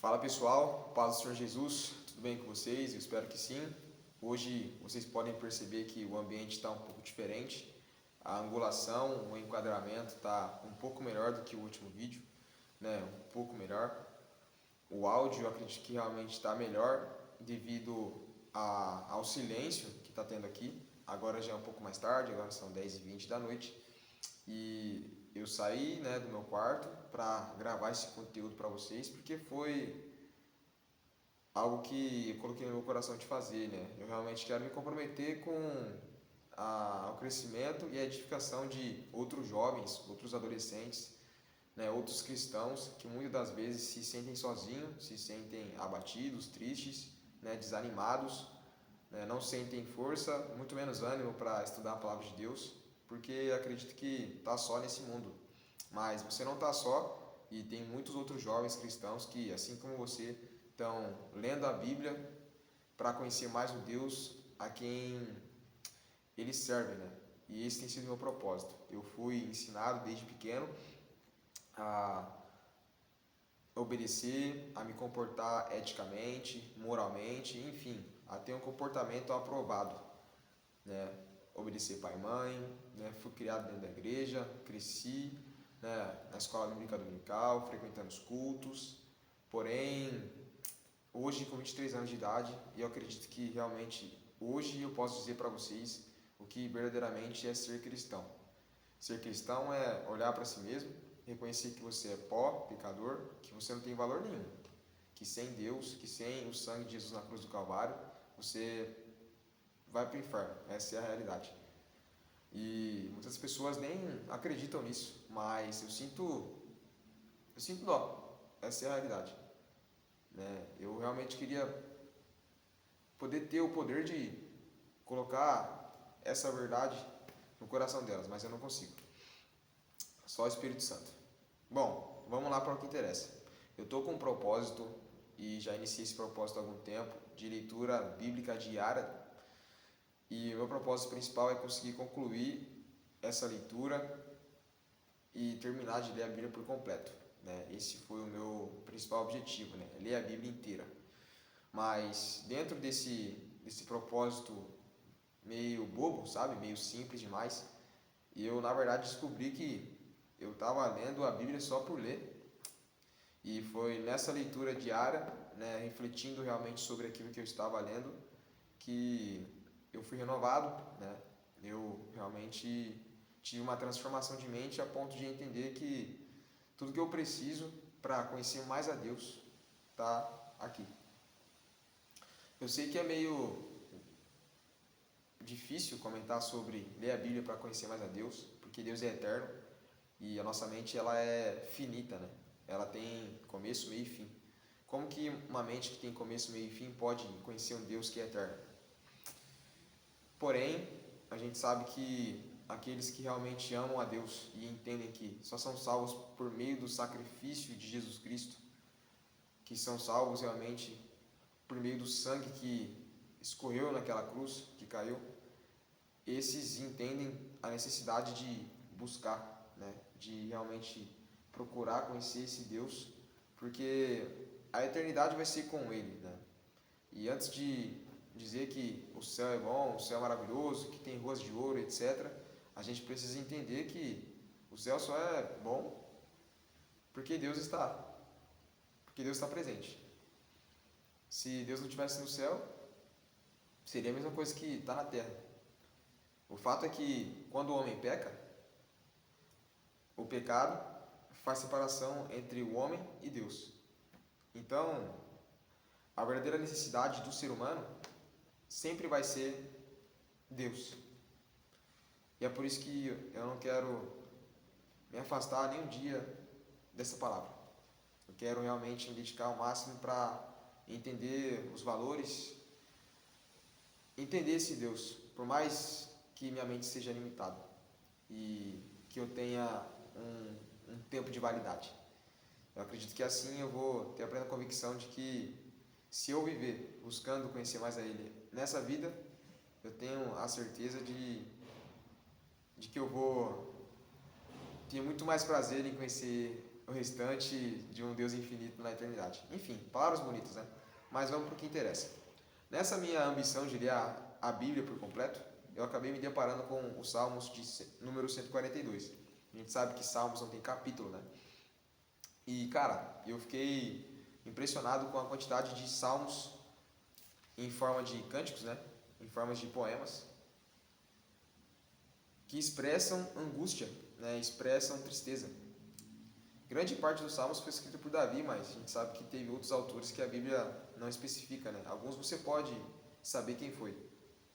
Fala pessoal, paz do Senhor Jesus, tudo bem com vocês? Eu espero que sim. Hoje vocês podem perceber que o ambiente está um pouco diferente, a angulação, o enquadramento está um pouco melhor do que o último vídeo, né? Um pouco melhor. O áudio eu acredito que realmente está melhor devido ao silêncio que está tendo aqui. Agora já é um pouco mais tarde, agora são 10h20 da noite e eu saí, né, do meu quarto para gravar esse conteúdo para vocês porque foi algo que eu coloquei no meu coração de fazer, né? Eu realmente quero me comprometer com o crescimento e a edificação de outros jovens, outros adolescentes, né, outros cristãos que muitas das vezes se sentem sozinhos, se sentem abatidos, tristes, né, desanimados, né, não sentem força, muito menos ânimo para estudar a palavra de Deus, porque acredito que está só nesse mundo. Mas você não está só e tem muitos outros jovens cristãos que, assim como você, estão lendo a Bíblia para conhecer mais o Deus a quem eles servem, né? E esse tem sido o meu propósito. Eu fui ensinado desde pequeno a obedecer, a me comportar eticamente, moralmente, enfim, a ter um comportamento aprovado, né? Obedecer pai e mãe, né? Fui criado dentro da igreja, cresci, né, na escola bíblica dominical, frequentando os cultos, porém, hoje com 23 anos de idade, eu acredito que realmente hoje eu posso dizer para vocês o que verdadeiramente é ser cristão. Ser cristão é olhar para si mesmo, reconhecer que você é pó, pecador, que você não tem valor nenhum, que sem Deus, que sem o sangue de Jesus na cruz do Calvário, você vai para o inferno. Essa é a realidade. E muitas pessoas nem acreditam nisso, mas eu sinto dó. Essa é a realidade, né? Eu realmente queria poder ter o poder de colocar essa verdade no coração delas, mas eu não consigo. Só o Espírito Santo. Bom, vamos lá para o que interessa. Eu estou com um propósito e já iniciei esse propósito há algum tempo de leitura bíblica diária. E o meu propósito principal é conseguir concluir essa leitura e terminar de ler a Bíblia por completo, né? Esse foi o meu principal objetivo, né? Ler a Bíblia inteira. Mas dentro desse propósito meio bobo, sabe? Meio simples demais, eu na verdade descobri que eu estava lendo a Bíblia só por ler. E foi nessa leitura diária, né, refletindo realmente sobre aquilo que eu estava lendo, que eu fui renovado, né? Eu realmente tive uma transformação de mente a ponto de entender que tudo que eu preciso para conhecer mais a Deus está aqui. Eu sei que é meio difícil comentar sobre ler a Bíblia para conhecer mais a Deus, porque Deus é eterno e a nossa mente ela é finita, né? Ela tem começo, meio e fim. Como que uma mente que tem começo, meio e fim pode conhecer um Deus que é eterno? Porém, a gente sabe que aqueles que realmente amam a Deus e entendem que só são salvos por meio do sacrifício de Jesus Cristo, que são salvos realmente por meio do sangue que escorreu naquela cruz, que caiu, esses entendem a necessidade de buscar, né, de realmente procurar conhecer esse Deus, porque a eternidade vai ser com Ele, né? E antes de dizer que o céu é bom, o céu é maravilhoso, que tem ruas de ouro, etc., a gente precisa entender que o céu só é bom porque Deus está presente. Se Deus não estivesse no céu, seria a mesma coisa que está na terra. O fato é que quando o homem peca, o pecado faz separação entre o homem e Deus. Então, a verdadeira necessidade do ser humano sempre vai ser Deus. E é por isso que eu não quero me afastar nem um dia dessa palavra. Eu quero realmente me dedicar ao máximo para entender os valores, entender esse Deus, por mais que minha mente seja limitada e que eu tenha um tempo de validade. Eu acredito que assim eu vou ter a plena convicção de que se eu viver buscando conhecer mais a Ele nessa vida, eu tenho a certeza de que eu vou ter muito mais prazer em conhecer o restante de um Deus infinito na eternidade. Enfim, palavras bonitas, né? Mas vamos para o que interessa. Nessa minha ambição de ler a Bíblia por completo, eu acabei me deparando com os Salmos de número 142. A gente sabe que Salmos não tem capítulo, né? E, cara, eu fiquei impressionado com a quantidade de salmos em forma de cânticos, né? Em formas de poemas, que expressam angústia, né? Expressam tristeza. Grande parte dos salmos foi escrita por Davi, mas a gente sabe que teve outros autores que a Bíblia não especifica, né? Alguns você pode saber quem foi,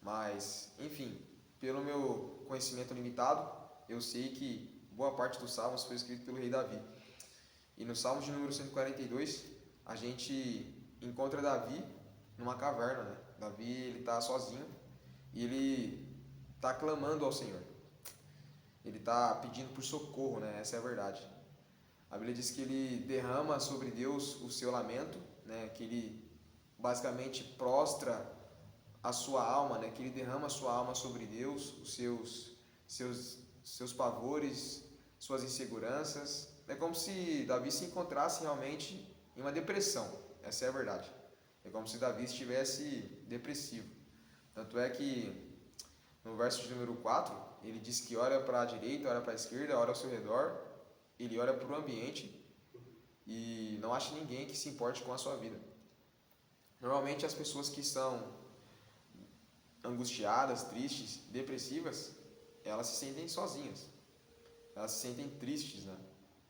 mas, enfim, pelo meu conhecimento limitado, eu sei que boa parte dos salmos foi escrito pelo rei Davi. E no Salmo de número 142, a gente encontra Davi numa caverna, né? Davi, ele está sozinho e ele está clamando ao Senhor. Ele está pedindo por socorro, né? Essa é a verdade. A Bíblia diz que ele derrama sobre Deus o seu lamento, né? Que ele basicamente prostra a sua alma, né? Que ele derrama a sua alma sobre Deus, os seus pavores, suas inseguranças. É como se Davi se encontrasse realmente em uma depressão. Essa é a verdade. É como se Davi estivesse depressivo. Tanto é que no verso de número 4, ele diz que olha para a direita, olha para a esquerda, olha ao seu redor, ele olha para o ambiente e não acha ninguém que se importe com a sua vida. Normalmente as pessoas que são angustiadas, tristes, depressivas, elas se sentem sozinhas. Elas se sentem tristes, né?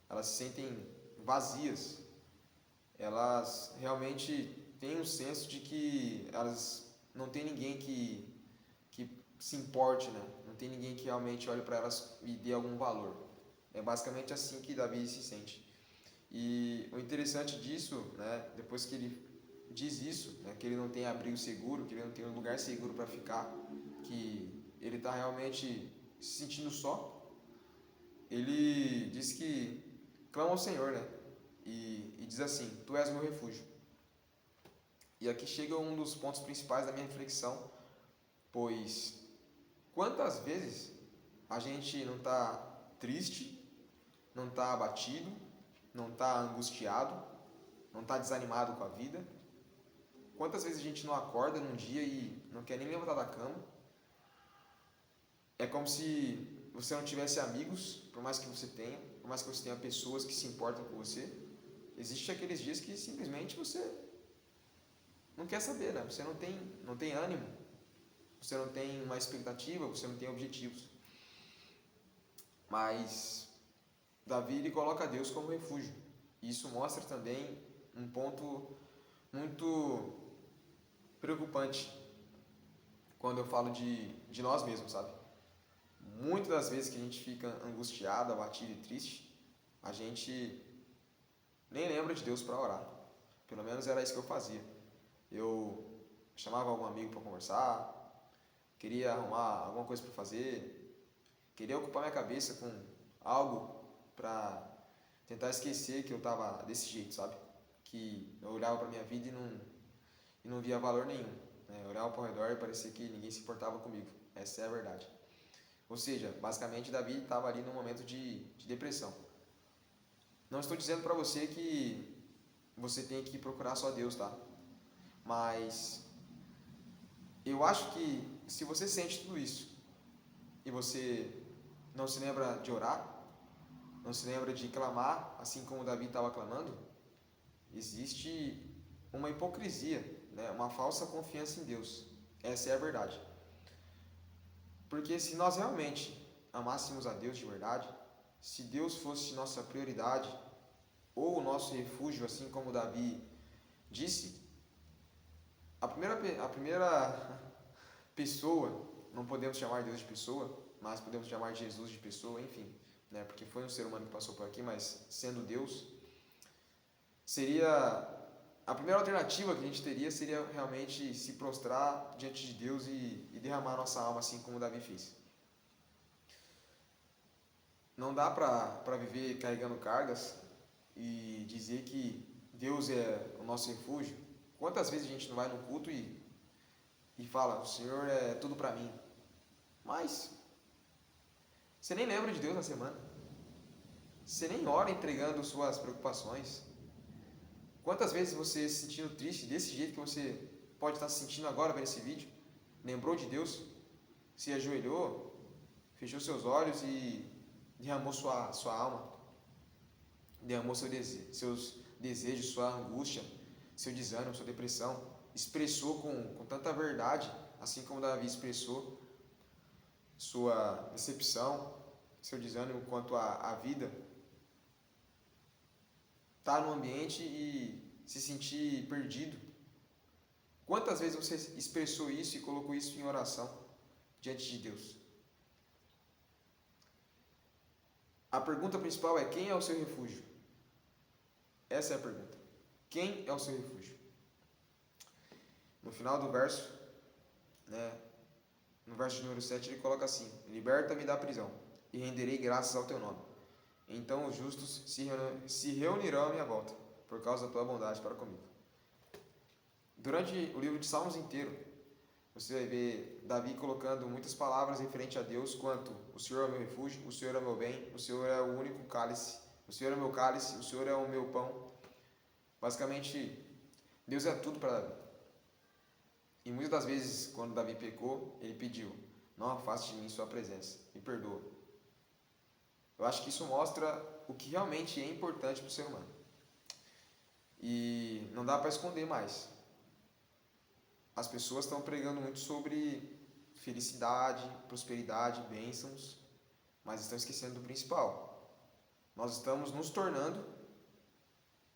Elas se sentem vazias. Elas realmente têm um senso de que elas não tem ninguém que se importe, né? Não tem ninguém que realmente olhe para elas e dê algum valor. É basicamente assim que Davi se sente. E o interessante disso, né, depois que ele diz isso, né, que ele não tem abrigo seguro, que ele não tem um lugar seguro para ficar, que ele está realmente se sentindo só, ele diz que clama ao Senhor, né? E diz assim: Tu és meu refúgio. E aqui chega um dos pontos principais da minha reflexão, pois quantas vezes a gente não está triste, não está abatido, não está angustiado, não está desanimado com a vida? Quantas vezes a gente não acorda num dia e não quer nem levantar da cama? É como se você não tivesse amigos, por mais que você tenha, por mais que você tenha pessoas que se importam com você. Existem aqueles dias que simplesmente você não quer saber, né? Você não tem ânimo, você não tem uma expectativa, você não tem objetivos. Mas Davi, ele coloca Deus como refúgio. E isso mostra também um ponto muito preocupante quando eu falo de nós mesmos, sabe? Muitas das vezes que a gente fica angustiado, abatido e triste, a gente nem lembra de Deus para orar. Pelo menos era isso que eu fazia. Eu chamava algum amigo para conversar, queria arrumar alguma coisa para fazer, queria ocupar minha cabeça com algo para tentar esquecer que eu estava desse jeito, sabe? Que eu olhava para minha vida e não via valor nenhum, né? Eu olhava para o redor e parecia que ninguém se importava comigo. Essa é a verdade. Ou seja, basicamente Davi estava ali num momento de depressão. Não estou dizendo para você que você tem que procurar só Deus, tá? Mas eu acho que se você sente tudo isso e você não se lembra de orar, não se lembra de clamar, assim como Davi estava clamando, existe uma hipocrisia, né? Uma falsa confiança em Deus. Essa é a verdade. Porque se nós realmente amássemos a Deus de verdade, se Deus fosse nossa prioridade, ou o nosso refúgio, assim como Davi disse, a primeira pessoa, não podemos chamar Deus de pessoa, mas podemos chamar Jesus de pessoa, enfim, né? Porque foi um ser humano que passou por aqui, mas sendo Deus, seria a primeira alternativa que a gente teria seria realmente se prostrar diante de Deus e derramar nossa alma assim como Davi fez. Não dá para viver carregando cargas e dizer que Deus é o nosso refúgio. Quantas vezes a gente não vai no culto e fala: o Senhor é tudo para mim, mas você nem lembra de Deus na semana. Você nem ora entregando suas preocupações. Quantas vezes você se sentindo triste desse jeito que você pode estar se sentindo agora vendo esse vídeo? Lembrou de Deus? Se ajoelhou, fechou seus olhos e derramou sua alma, derramou seus desejos, sua angústia, seu desânimo, sua depressão, expressou com tanta verdade, assim como Davi expressou sua decepção, seu desânimo quanto à vida. Estar no ambiente e se sentir perdido. Quantas vezes você expressou isso e colocou isso em oração diante de Deus? A pergunta principal é: quem é o seu refúgio? Essa é a pergunta. Quem é o seu refúgio? No final do verso, no verso número 7, ele coloca assim: liberta-me da prisão e renderei graças ao teu nome. Então os justos se reunirão à minha volta, por causa da tua bondade para comigo. Durante o livro de Salmos inteiro, você vai ver Davi colocando muitas palavras referente a Deus, quanto: o Senhor é o meu refúgio, o Senhor é o meu bem, o Senhor é o único cálice, o Senhor é o meu cálice, o Senhor é o meu pão. Basicamente, Deus é tudo para Davi. E muitas das vezes, quando Davi pecou, ele pediu: não afaste de mim sua presença, me perdoa. Eu acho que isso mostra o que realmente é importante para o ser humano. E não dá para esconder mais. As pessoas estão pregando muito sobre felicidade, prosperidade, bênçãos, mas estão esquecendo do principal. Nós estamos nos tornando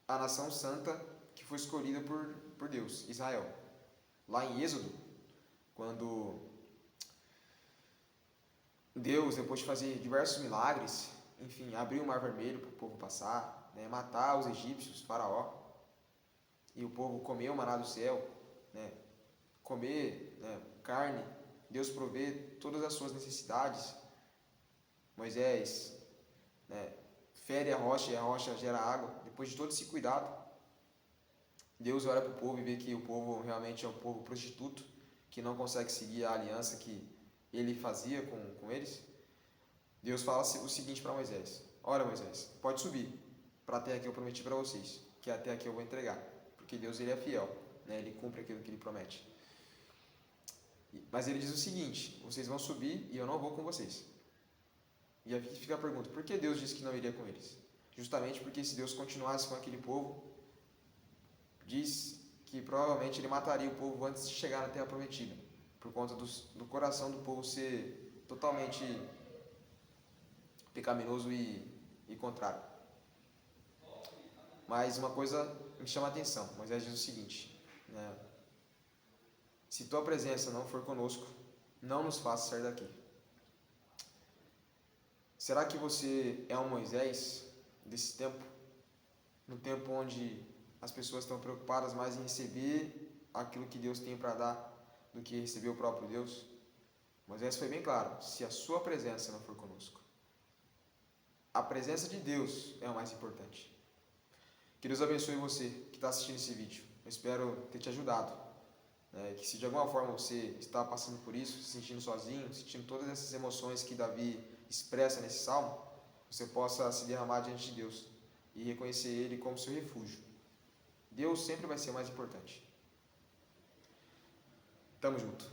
a nação santa que foi escolhida por Deus, Israel. Lá em Êxodo, quando Deus, depois de fazer diversos milagres, enfim, abriu o mar vermelho para o povo passar, matar os egípcios, faraó, e o povo comer o maná do céu, comer carne, Deus provê todas as suas necessidades. Moisés fere a rocha e a rocha gera água. Depois de todo esse cuidado, Deus olha para o povo e vê que o povo realmente é um povo prostituto, que não consegue seguir a aliança que ele fazia com eles. Deus fala o seguinte para Moisés: olha, Moisés, pode subir para a terra que eu prometi para vocês, que é a terra que eu vou entregar, porque Deus, ele é fiel, ele cumpre aquilo que ele promete. Mas ele diz o seguinte: vocês vão subir e eu não vou com vocês. E aí fica a pergunta: por que Deus disse que não iria com eles? Justamente porque se Deus continuasse com aquele povo, diz que provavelmente ele mataria o povo antes de chegar na terra prometida, por conta do coração do povo ser totalmente pecaminoso e contrário. Mas uma coisa me chama a atenção: Moisés diz o seguinte: se tua presença não for conosco, não nos faça sair daqui. Será que você é um Moisés desse tempo? No tempo onde as pessoas estão preocupadas mais em receber aquilo que Deus tem para dar do que receber o próprio Deus? Moisés foi bem claro: se a sua presença não for conosco. A presença de Deus é o mais importante. Que Deus abençoe você que está assistindo esse vídeo. Eu espero ter te ajudado. Que se de alguma forma você está passando por isso, se sentindo sozinho, sentindo todas essas emoções que Davi expressa nesse salmo, você possa se derramar diante de Deus e reconhecer Ele como seu refúgio. Deus sempre vai ser mais importante. Tamo junto.